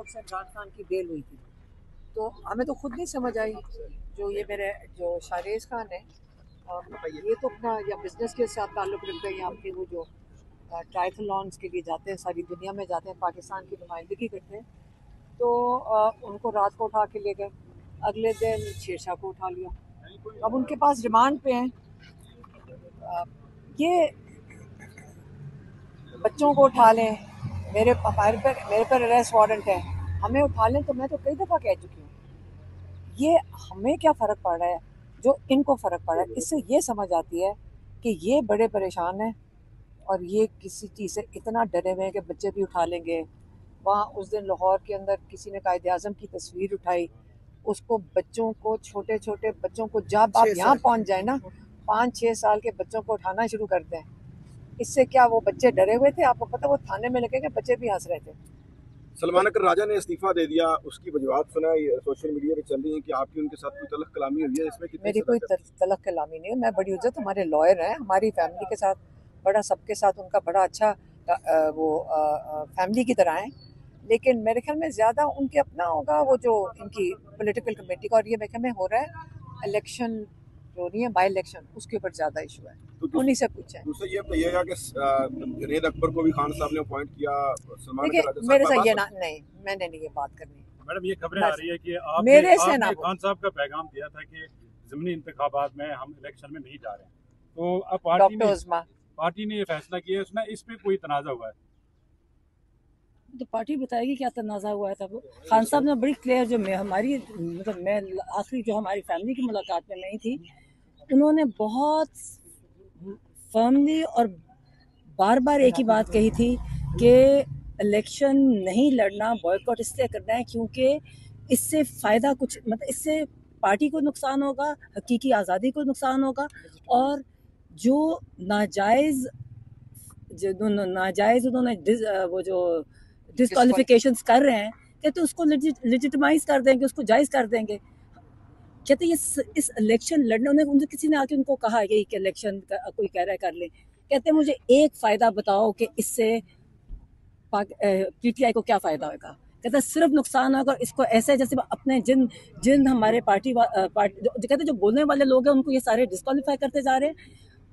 से इमरान खान की बेल हुई थी, तो हमें तो खुद नहीं समझ आई। जो ये मेरे जो शाहरेज खान है, ये तो अपना या बिजनेस के साथ ताल्लुक़ रखते हैं या अपने वो जो ट्रायथलॉन्स के लिए जाते हैं, सारी दुनिया में जाते हैं, पाकिस्तान की नुमाइंदगी करते हैं। तो उनको रात को उठा के ले गए, अगले दिन शेरशाह को उठा लिया। अब उनके पास रिमांड पे हैं। ये बच्चों को उठा लें, मेरे पर अरेस्ट वारंट है, हमें उठा लें, तो मैं तो कई दफ़ा कह चुकी हूँ। ये हमें क्या फ़र्क पड़ रहा है, जो इनको फ़र्क पड़ रहा है। इससे ये समझ आती है कि ये बड़े परेशान हैं और ये किसी चीज़ से इतना डरे हुए हैं कि बच्चे भी उठा लेंगे। वहाँ उस दिन लाहौर के अंदर किसी ने कायदे आज़म की तस्वीर उठाई, उसको बच्चों को, छोटे छोटे बच्चों को, जब आप यहाँ पहुँच जाए ना, 5-6 साल के बच्चों को उठाना शुरू करते हैं। इससे क्या वो बच्चे डरे हुए थे? आपको पता, वो थाने में लगे, बच्चे भी हंस रहे थे। सलमान अकर राजा ने इस्तीफा दे दिया, उसकी वजूहत सुना सोशल मीडिया पे चल रही है कि आपकी उनके साथ कोई तलख कलामी हुई है, इसमें कितनी? मेरी कोई तलख कलामी नहीं है। मैं बड़ी इज्जत, हमारे लॉयर हैं, हमारी फैमिली के साथ बड़ा, सबके साथ उनका बड़ा अच्छा वो फैमिली की तरह है। लेकिन मेरे ख्याल में ज़्यादा उनके अपना होगा वो जो इनकी पॉलिटिकल कमेटी का, और ये मेरे ख्याल में हो रहा है इलेक्शन जो नहीं है, बाई इलेक्शन, उसके ऊपर ज़्यादा इशू है। तो उन्हीं से पूछें। दूसरा ये बताइएगा कि जुनैद अकबर को भी खान साहब ने अपॉइंट किया, सलमान देखिए मेरे से ये ना, नहीं, मैंने नहीं ये बात करनी। मैडम, ये खबरें आ रही है कि आपने खान साहब का पैगाम दिया था कि ज़मीनी इंतखाबात में हम इलेक्शन में नहीं जा रहे हैं, तो अब पार्टी ने ये फैसला किया, उसमें इस पे कोई तनाज़ा हुआ है? तो पार्टी बताएगी क्या तनाज़ा हुआ है। तब खान साहब ने बड़ी क्लियर, जो हमारी मतलब मैं आखिरी जो हमारी फैमिली की मुलाकात में नहीं थी, उन्होंने बहुत फर्मली और बार बार एक ही बात कही थी कि इलेक्शन नहीं लड़ना, बॉयकॉट इसलिए करना है क्योंकि इससे फ़ायदा कुछ, मतलब इससे पार्टी को नुकसान होगा, हकीकी आज़ादी को नुकसान होगा, और जो नाजायज़ उन्होंने वो जो डिस्क्वालिफिकेशंस कर रहे हैं, कहते उसको लेजिटिमाइज कर देंगे, उसको जायज़ कर देंगे। कहते ये इस इलेक्शन लड़ने, उन्हें किसी ने आके उनको कहा कि इलेक्शन कोई कह रहा है कर लें, कहते मुझे एक फ़ायदा बताओ कि इससे पीटीआई को क्या फ़ायदा होगा। कहते सिर्फ नुकसान होगा। इसको ऐसे जैसे अपने जिन हमारे पार्टी कहते जो बोलने वाले लोग हैं उनको ये सारे डिस्क्वालीफाई करते जा रहे हैं,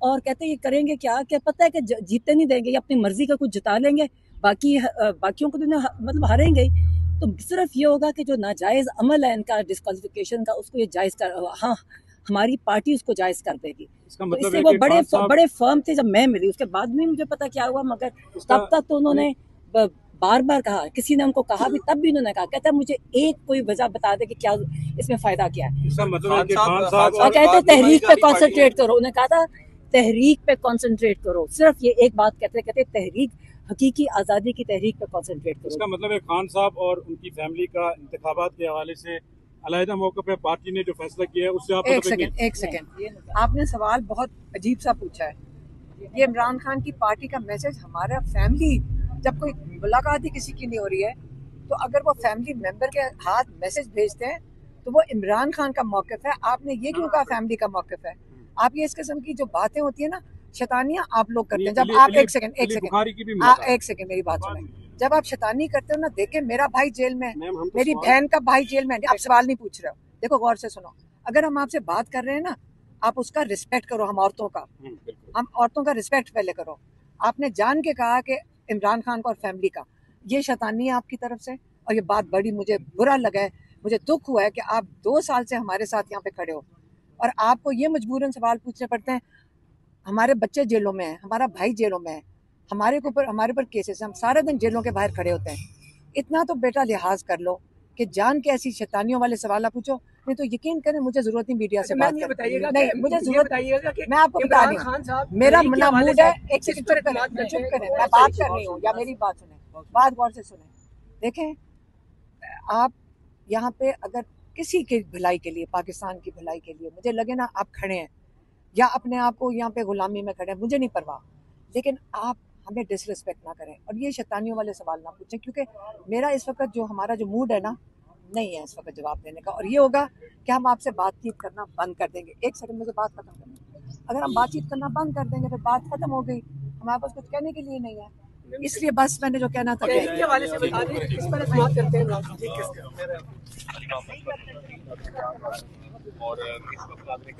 और कहते ये करेंगे क्या पता है कि जीतते नहीं देंगे, ये अपनी मर्जी का कुछ जिता लेंगे, बाकियों को तो मतलब हारेंगे ही। तो सिर्फ ये होगा कि जो नाजायज़ अमल है इनका डिस्क्वालिफिकेशन का, उसको ये जायज़ कर, हाँ हमारी पार्टी उसको जायज़ कर देगी। तो मतलब इससे वो बड़े फर्म थे। जब मैं मिली उसके बाद में मुझे पता क्या हुआ, मगर तब तक तो उन्होंने बार बार कहा, किसी ने उनको कहा भी, तब भी उन्होंने कहा, कहता मुझे एक कोई वजह बता दे कि क्या इसमें फ़ायदा क्या है। कहते तहरीक पे कॉन्सेंट्रेट करो, उन्होंने कहा था तहरीक पे कॉन्सेंट्रेट करो, सिर्फ ये एक बात कहते तहरीक, हकीकी आज़ादी की तहरीक पे कॉन्सेंट्रेट करो। इसका मतलब है खान साहब और उनकी फैमिली का इंतखाबात के हवाले से अलहदा मौके पे पार्टी ने जो फैसला किया है उससे आप एक सेकंड, आपने सवाल बहुत अजीब सा पूछा है। ये इमरान खान की पार्टी का मैसेज, हमारा फैमिली, जब कोई मुलाकात ही किसी की नहीं हो रही है, तो अगर वो फैमिली मेंबर के हाथ मैसेज भेजते हैं तो वो इमरान खान का मौक़िफ़ है। आपने ये क्यों कहा फैमिली का मौक़िफ़ है? आप ये इस किस्म की जो बातें होती है ना, शैतानियां आप लोग करते हैं। जब आप एक सेकंड मेरी बात सुनें। जब आप शैतानी करते हो ना, देखे मेरा भाई जेल में, मेरी बहन का भाई जेल में, आप सवाल नहीं पूछ रहे हो, देखो गौर से सुनो। अगर हम आपसे बात कर रहे हैं ना, आप उसका रिस्पेक्ट करो। हम औरतों का रिस्पेक्ट पहले करो। आपने जान के कहा कि इमरान खान का और फैमिली का, ये शैतानी है आपकी तरफ से, और ये बात बड़ी मुझे बुरा लगा है, मुझे दुख हुआ है कि आप 2 साल से हमारे साथ यहाँ पे खड़े हो और आपको ये मजबूरन सवाल पूछने पड़ते हैं। हमारे बच्चे जेलों में हैं, हमारा भाई जेलों में है, हमारे पर केसेस, हम सारा दिन जेलों के बाहर खड़े होते हैं। इतना तो बेटा लिहाज कर लो कि जान के ऐसी शैतानियों वाले सवाल पूछो। नहीं तो यकीन करें, मुझे जरूरत नहीं मीडिया से बात बताइएगा। नहीं, मुझे जरूरत, मैं आपको बता रही हूँ, मेरा मना मूड है। एक सेकंड चुप करें, मैं बात कर रही हूँ, या मेरी बात सुने, बात गौर से सुने। देखें, आप यहाँ पे अगर किसी की भलाई के लिए, पाकिस्तान की भलाई के लिए मुझे लगे ना आप खड़े हैं, या अपने आप को यहाँ पे गुलामी में खड़े हैं, मुझे नहीं परवाह, लेकिन आप हमें डिसरिस्पेक्ट ना करें और ये शैतानियों वाले सवाल ना पूछें, क्योंकि मेरा इस वक्त जो हमारा जो मूड है ना, नहीं है इस वक्त जवाब देने का। और ये होगा कि हम आपसे बातचीत करना बंद कर देंगे। एक सेकंड, मुझे बात खत्म करनी है। अगर हम बातचीत करना बंद कर देंगे तो बात खत्म हो गई, हमारे पास कुछ कहने के लिए नहीं है। इसलिए बस मैंने जो कहना था के हवाले से बता दें, इस पर समाप्त करते हैं। और इस वक्त